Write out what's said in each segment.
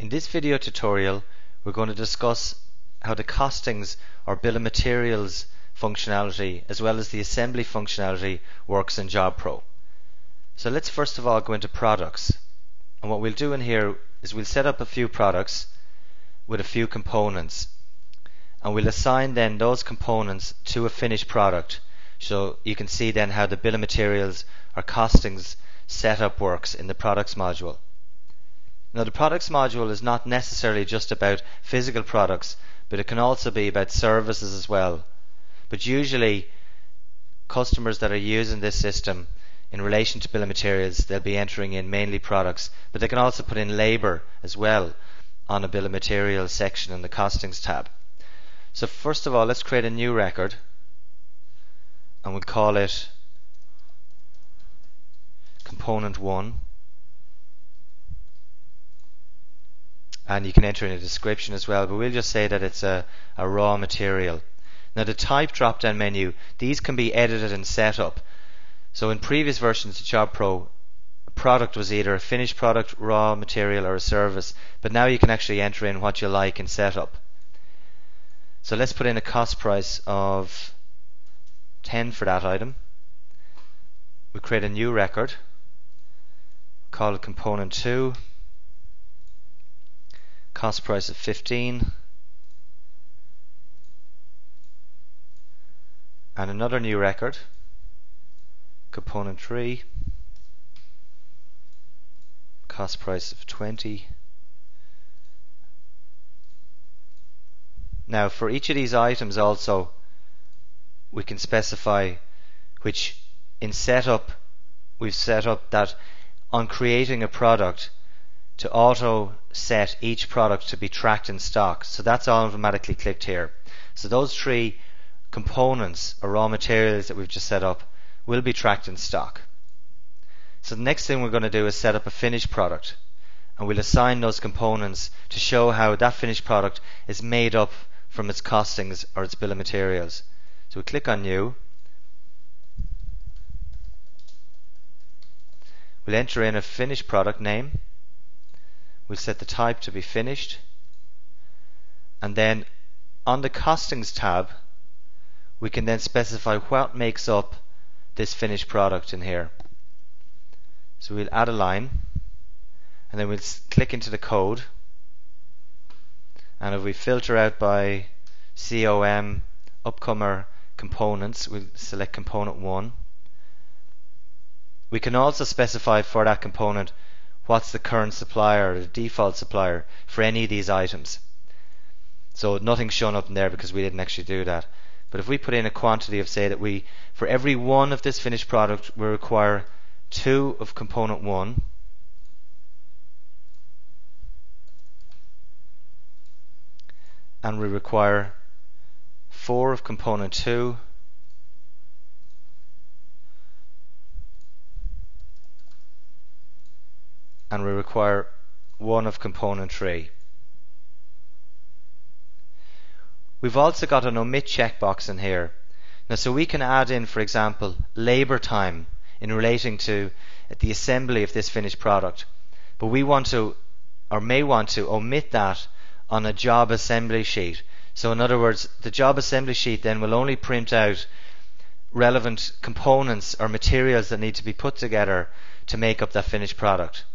In this video tutorial, we're going to discuss how the costings or bill of materials functionality as well as the assembly functionality works in JobPro. So let's first of all go into products. And what we'll do in here is we'll set up a few products with a few components. And we'll assign then those components to a finished product. So you can see then how the bill of materials or costings setup works in the products module. Now the products module is not necessarily just about physical products, but it can also be about services as well. But usually customers that are using this system in relation to bill of materials, they'll be entering in mainly products, but they can also put in labour as well on a bill of materials section in the costings tab. So first of all, let's create a new record and we'll call it component 1. And you can enter in a description as well, but we'll just say that it's a raw material. Now the type drop down menu, these can be edited and set up. So in previous versions of JobPro, a product was either a finished product, raw material or a service, but now you can actually enter in what you like in setup. So let's put in a cost price of 10 for that item. We'll create a new record, call it component 2. Cost price of 15, and another new record, component 3, cost price of 20. Now for each of these items also we can specify which in setup we've set up that on creating a product to auto set each product to be tracked in stock. So that's automatically clicked here. So those 3 components or raw materials that we've just set up will be tracked in stock. So the next thing we're going to do is set up a finished product, and we'll assign those components to show how that finished product is made up from its costings or its bill of materials. So we click on new. We'll enter in a finished product name. We'll set the type to be finished, and then on the costings tab we can then specify what makes up this finished product in here. So we'll add a line and then we'll click into the code, and if we filter out by COM upcomer components, we'll select component 1. We can also specify for that component what's the current supplier or the default supplier for any of these items. So nothing's shown up in there because we didn't actually do that. But if we put in a quantity of, say that we, for every one of this finished product, we require 2 of component 1, and we require 4 of component 2, and we require 1 of component 3. We've also got an omit checkbox in here. Now so we can add in, for example, labour time in relating to the assembly of this finished product. But we want to, or may want to, omit that on a job assembly sheet. So in other words, the job assembly sheet then will only print out relevant components or materials that need to be put together to make up that finished product.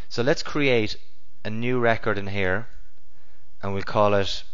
So let's create a new record in here, and we'll call it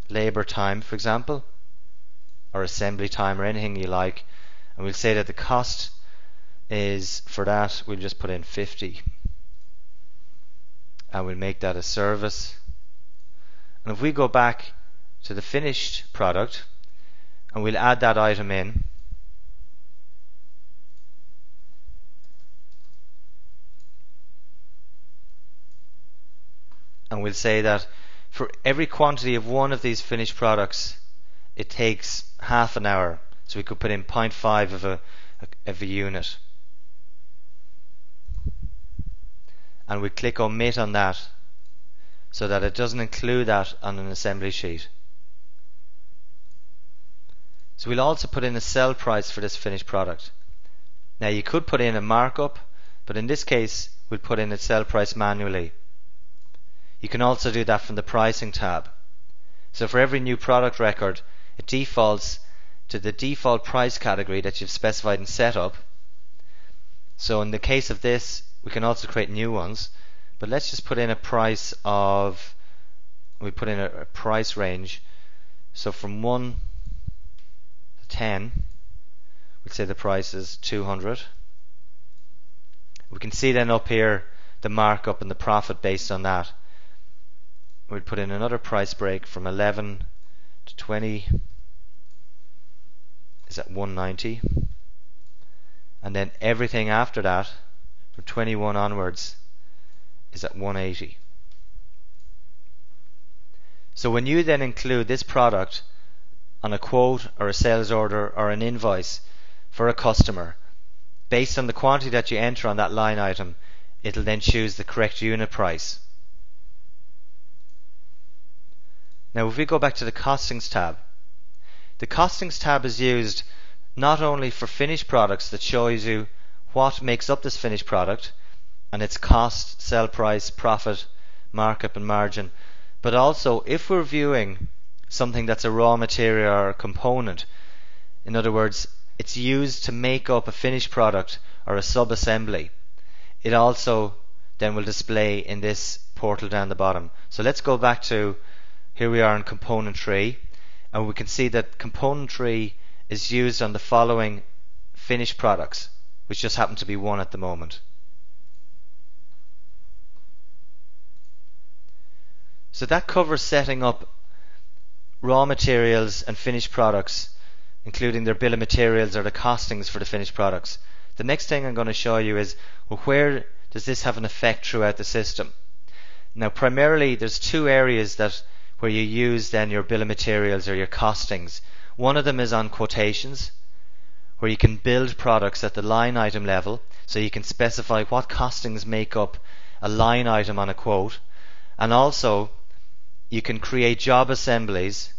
labour time, for example, or assembly time, or anything you like, and we'll say that the cost is, for that we'll just put in 50, and we'll make that a service. And if we go back to the finished product and we'll add that item in, and we'll say that for every quantity of one of these finished products it takes half an hour, so we could put in 0.5 of a unit, and we click omit on that so that it doesn't include that on an assembly sheet. So we'll also put in a sell price for this finished product. Now you could put in a markup, but in this case we'll put in its sell price manually. You can also do that from the pricing tab. So for every new product record, it defaults to the default price category that you've specified in setup. So in the case of this, we can also create new ones, but let's just put in a price of, we put in a price range. So from 1 to 10, we'll say the price is 200. We can see then up here the markup and the profit based on that. We'll put in another price break from 11 to 20 is at 190, and then everything after that from 21 onwards is at 180. So when you then include this product on a quote or a sales order or an invoice for a customer, based on the quantity that you enter on that line item, it'll then choose the correct unit price. Now if we go back to the costings tab, the costings tab is used not only for finished products that shows you what makes up this finished product and its cost, sell price, profit, markup and margin, but also if we're viewing something that's a raw material or a component, in other words, it's used to make up a finished product or a sub-assembly, it also then will display in this portal down the bottom. So let's go back to, here we are in component tree, and we can see that component tree is used on the following finished products, which just happen to be one at the moment. So that covers setting up raw materials and finished products, including their bill of materials or the costings for the finished products. The next thing I'm going to show you is, well, where does this have an effect throughout the system? Now primarily there's two areas that where you use then your bill of materials or your costings. One of them is on quotations, where you can build products at the line item level, so you can specify what costings make up a line item on a quote, and also you can create job assemblies,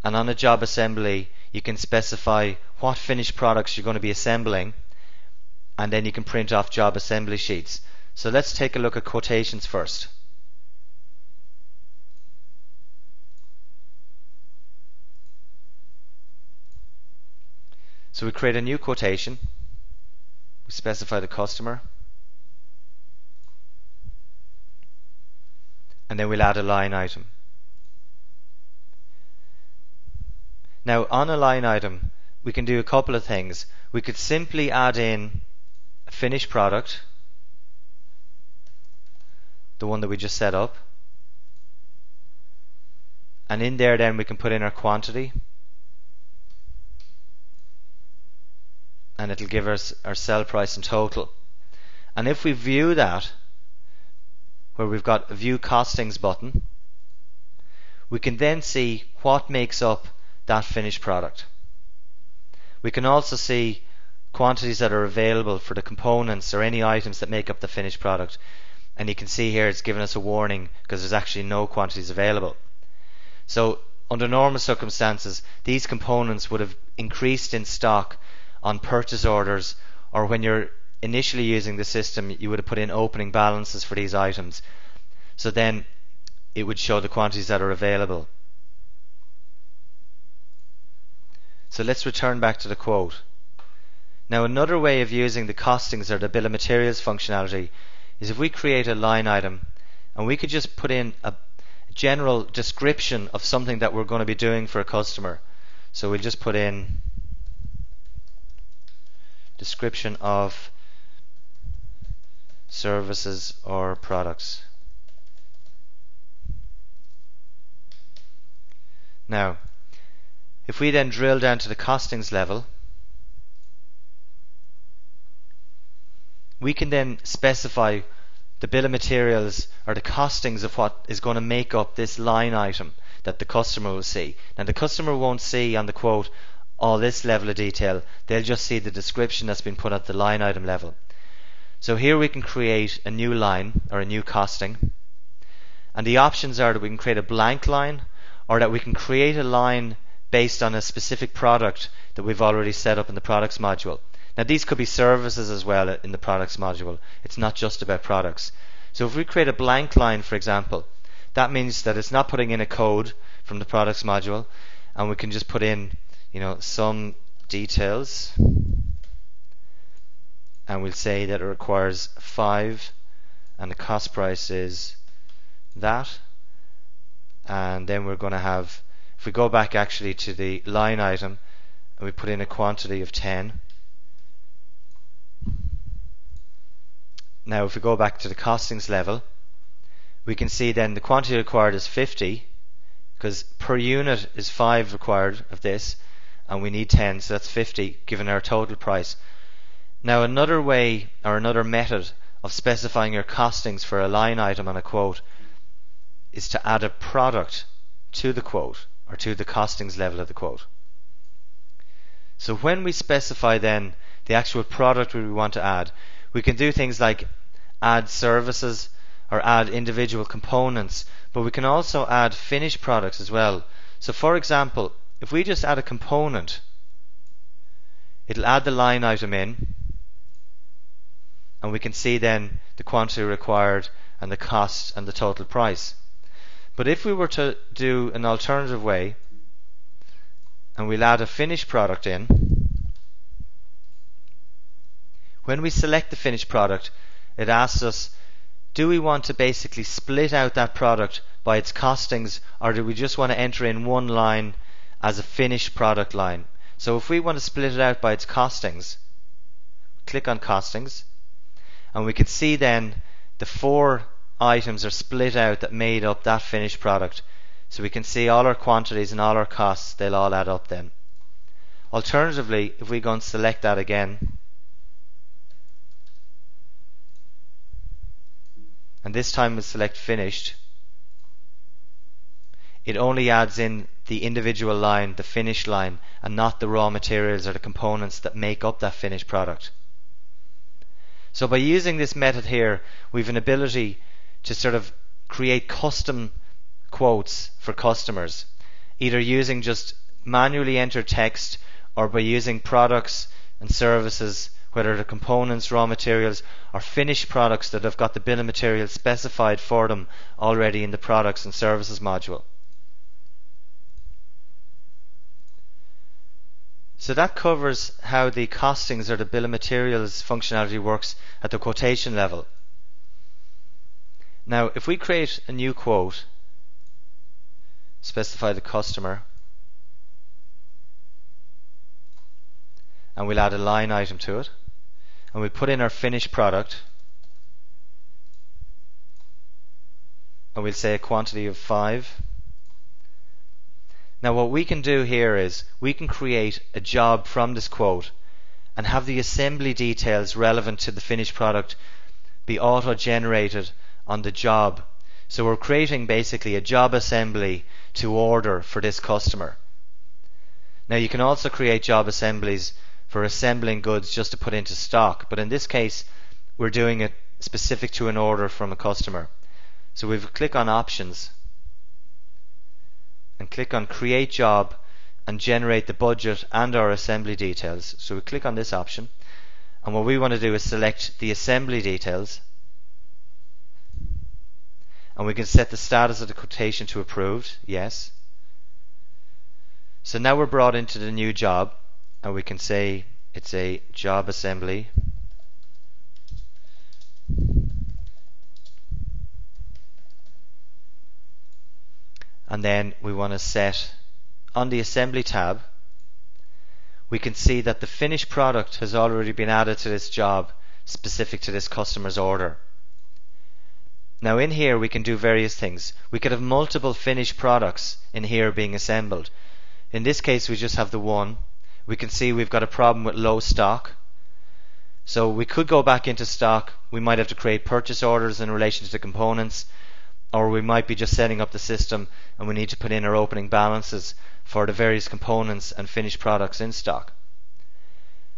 and on a job assembly you can specify what finished products you're going to be assembling, and then you can print off job assembly sheets. So let's take a look at quotations first. So we create a new quotation, we specify the customer, and then we'll add a line item. Now on a line item we can do a couple of things. We could simply add in a finished product, the one that we just set up, and in there then we can put in our quantity, and it'll give us our sell price in total. And if we view that, where we've got a view costings button, we can then see what makes up that finished product. We can also see quantities that are available for the components or any items that make up the finished product, and you can see here it's given us a warning because there's actually no quantities available. So under normal circumstances these components would have increased in stock on purchase orders, or when you're initially using the system you would have put in opening balances for these items, so then it would show the quantities that are available. So let's return back to the quote. Now another way of using the costings or the bill of materials functionality is if we create a line item and we could just put in a general description of something that we're going to be doing for a customer. So we'll just put in description of services or products. Now if we then drill down to the costings level, we can then specify the bill of materials or the costings of what is going to make up this line item that the customer will see. Now the customer won't see on the quote all this level of detail, they'll just see the description that's been put at the line item level. So here we can create a new line or a new costing, and the options are that we can create a blank line or that we can create a line based on a specific product that we've already set up in the products module. Now these could be services as well in the products module. It's not just about products. So if we create a blank line, for example, that means that it's not putting in a code from the products module, and we can just put in, some details, and we'll say that it requires 5 and the cost price is that. And then we're going to have, if we go back actually to the line item and we put in a quantity of 10. Now if we go back to the costings level, we can see then the quantity required is 50, because per unit is 5 required of this, and we need 10, so that's 50 given our total price. Now another way or another method of specifying your costings for a line item on a quote is to add a product to the quote or to the costings level of the quote. So when we specify then the actual product we want to add, we can do things like add services or add individual components, but we can also add finished products as well. So for example, if we just add a component, it'll add the line item in, and we can see then the quantity required and the cost and the total price. But if we were to do an alternative way, and we'll add a finished product in, when we select the finished product, it asks us, do we want to basically split out that product by its costings, or do we just want to enter in one line as a finished product line? So if we want to split it out by its costings, click on costings, and we can see then the 4 items are split out that made up that finished product. So we can see all our quantities and all our costs, they'll all add up then. Alternatively, if we go and select that again, and this time we'll select finished, it only adds in the individual line, the finished line, and not the raw materials or the components that make up that finished product. So by using this method here, we have an ability to sort of create custom quotes for customers, either using just manually entered text or by using products and services, whether they're components, raw materials, or finished products that have got the bill of materials specified for them already in the products and services module. So that covers how the costings or the bill of materials functionality works at the quotation level. Now if we create a new quote, specify the customer, and we'll add a line item to it, and we'll put in our finished product, and we'll say a quantity of 5. Now what we can do here is we can create a job from this quote and have the assembly details relevant to the finished product be auto-generated on the job. So we're creating basically a job assembly to order for this customer. Now you can also create job assemblies for assembling goods just to put into stock, but in this case we're doing it specific to an order from a customer. So we click on options and click on create job and generate the budget and our assembly details. So we click on this option, and what we want to do is select the assembly details, and we can set the status of the quotation to approved, yes. So now we're brought into the new job, and we can say it's a job assembly, and then we want to set on the assembly tab, we can see that the finished product has already been added to this job specific to this customer's order. Now in here we can do various things. We could have multiple finished products in here being assembled. In this case we just have the one. We can see we've got a problem with low stock. So we could go back into stock. We might have to create purchase orders in relation to the components, or we might be just setting up the system and we need to put in our opening balances for the various components and finished products in stock.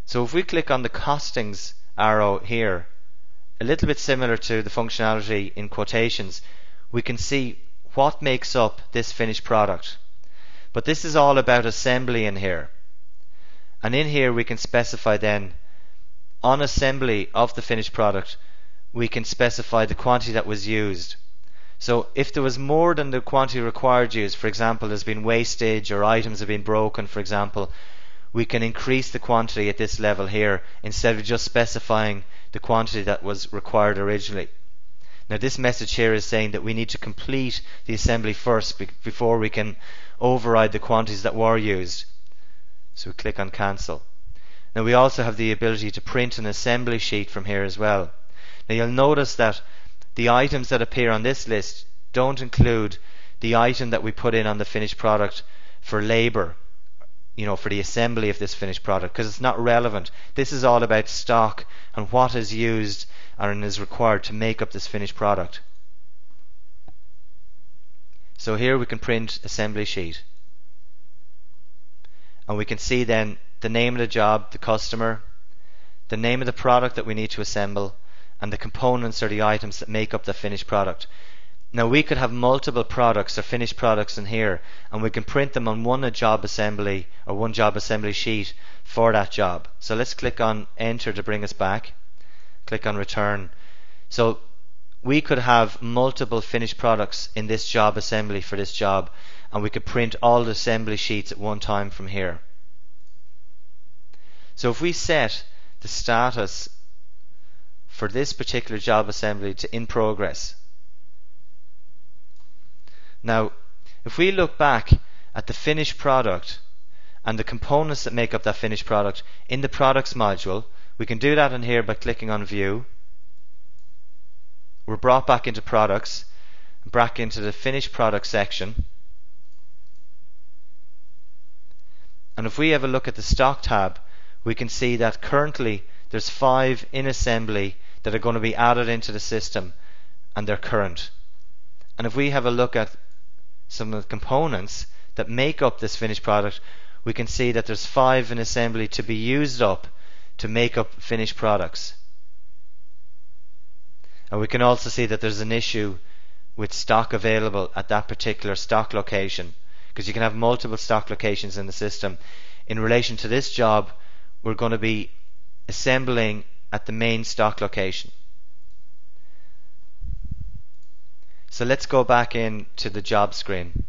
So if we click on the costings arrow here, a little bit similar to the functionality in quotations, we can see what makes up this finished product. But this is all about assembly in here. And in here we can specify then on assembly of the finished product, we can specify the quantity that was used. So if there was more than the quantity required used, for example, there's been wastage or items have been broken, for example, we can increase the quantity at this level here instead of just specifying the quantity that was required originally. Now this message here is saying that we need to complete the assembly first before we can override the quantities that were used. So we click on cancel. Now we also have the ability to print an assembly sheet from here as well. Now you'll notice that the items that appear on this list don't include the item that we put in on the finished product for labour, for the assembly of this finished product, because it's not relevant. This is all about stock and what is used and is required to make up this finished product. So here we can print assembly sheet, and we can see then the name of the job, the customer, the name of the product that we need to assemble, and the components or the items that make up the finished product. Now we could have multiple products or finished products in here, and we can print them on one job assembly sheet for that job. So let's click on enter to bring us back. Click on return. So we could have multiple finished products in this job assembly for this job, and we could print all the assembly sheets at one time from here. So if we set the status for this particular job assembly to in progress. Now, if we look back at the finished product and the components that make up that finished product in the products module, we can do that in here by clicking on view. We're brought back into products, back into the finished product section. And if we have a look at the stock tab, we can see that currently there's 5 in assembly that are going to be added into the system, and they're current. And if we have a look at some of the components that make up this finished product, we can see that there's 5 in assembly to be used up to make up finished products. And we can also see that there's an issue with stock available at that particular stock location, because you can have multiple stock locations in the system. In relation to this job, we're going to be assembling at the main stock location. So let's go back into the job screen.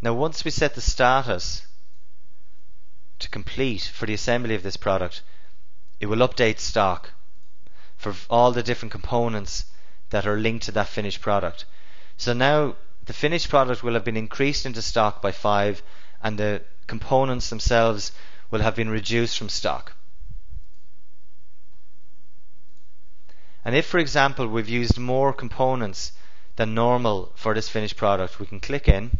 Now once we set the status to complete for the assembly of this product, it will update stock for all the different components that are linked to that finished product. So now the finished product will have been increased into stock by 5, and the components themselves will have been reduced from stock. And if, for example, we've used more components than normal for this finished product, we can click in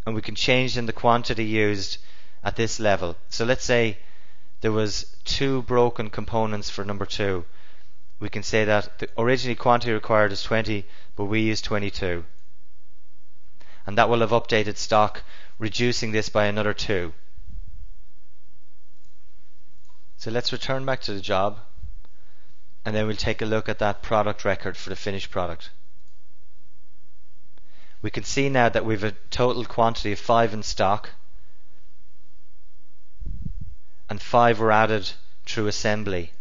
and we can change in the quantity used at this level. So let's say there was 2 broken components for number 2. We can say that the originally quantity required is 20, but we use 22. And that will have updated stock, reducing this by another 2. So let's return back to the job, and then we'll take a look at that product record for the finished product. We can see now that we've a total quantity of 5 in stock, and 5 were added through assembly.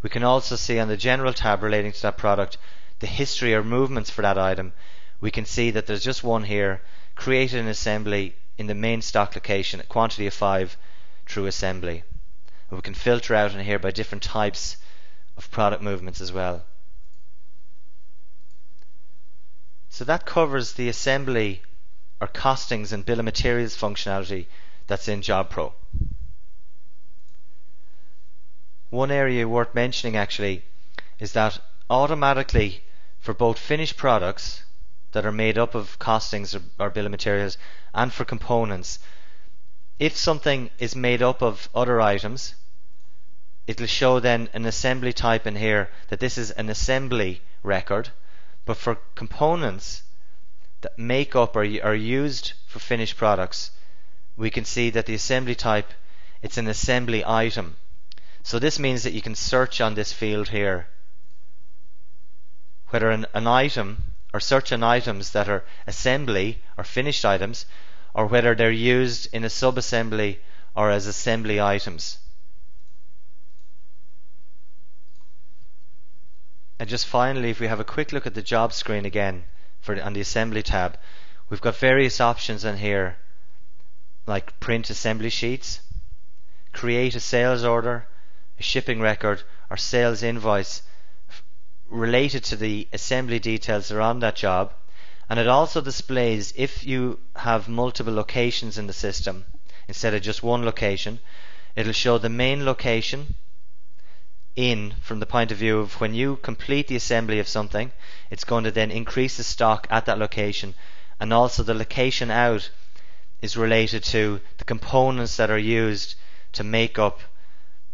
We can also see on the general tab relating to that product the history or movements for that item. We can see that there's just one here, created in assembly in the main stock location, a quantity of 5 through assembly. And we can filter out in here by different types of product movements as well. So that covers the assembly or costings and bill of materials functionality that's in JobPro. One area worth mentioning actually is that automatically for both finished products that are made up of costings or bill of materials and for components, if something is made up of other items, it'll show then an assembly type in here that this is an assembly record. But for components that make up or are used for finished products, we can see that the assembly type, it's an assembly item. So this means that you can search on this field here whether an item, or certain items that are assembly or finished items, or whether they're used in a sub-assembly or as assembly items. And just finally, if we have a quick look at the job screen again on the assembly tab, we've got various options in here like print assembly sheets, create a sales order, a shipping record or sales invoice related to the assembly details that are on that job. And it also displays, if you have multiple locations in the system instead of just one location, it'll show the main location in from the point of view of when you complete the assembly of something, it's going to then increase the stock at that location, and also the location out is related to the components that are used to make up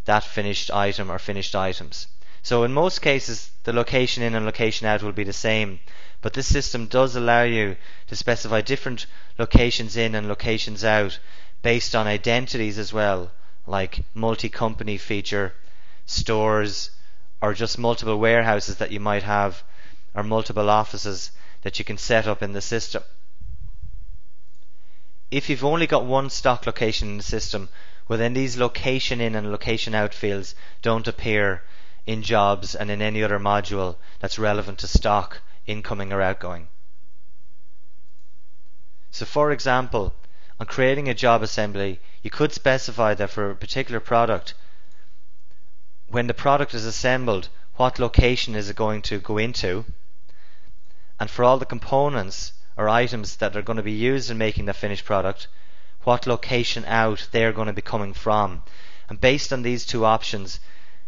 that finished item or finished items. So in most cases the location in and location out will be the same, but this system does allow you to specify different locations in and locations out based on identities as well, like multi-company feature, stores, or just multiple warehouses that you might have, or multiple offices that you can set up in the system. If you've only got one stock location in the system, well then these location in and location out fields don't appear in jobs and in any other module that's relevant to stock incoming or outgoing. So for example, on creating a job assembly, you could specify that for a particular product, when the product is assembled, what location is it going to go into, and for all the components or items that are going to be used in making the finished product, what location out they're going to be coming from. And based on these two options,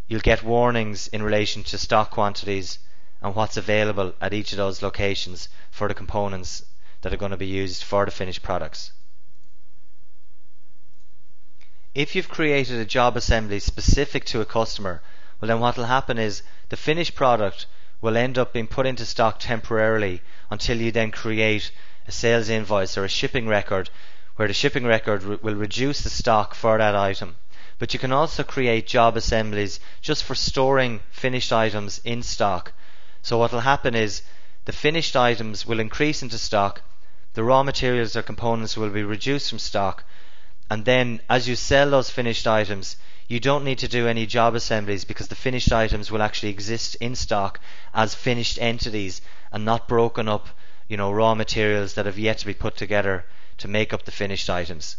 you'll get warnings in relation to stock quantities and what's available at each of those locations for the components that are going to be used for the finished products. If you've created a job assembly specific to a customer, well then what will happen is the finished product will end up being put into stock temporarily until you then create a sales invoice or a shipping record, where the shipping record will reduce the stock for that item. But you can also create job assemblies just for storing finished items in stock. So what will happen is the finished items will increase into stock, the raw materials or components will be reduced from stock, and then as you sell those finished items, you don't need to do any job assemblies because the finished items will actually exist in stock as finished entities and not broken up, raw materials that have yet to be put together to make up the finished items.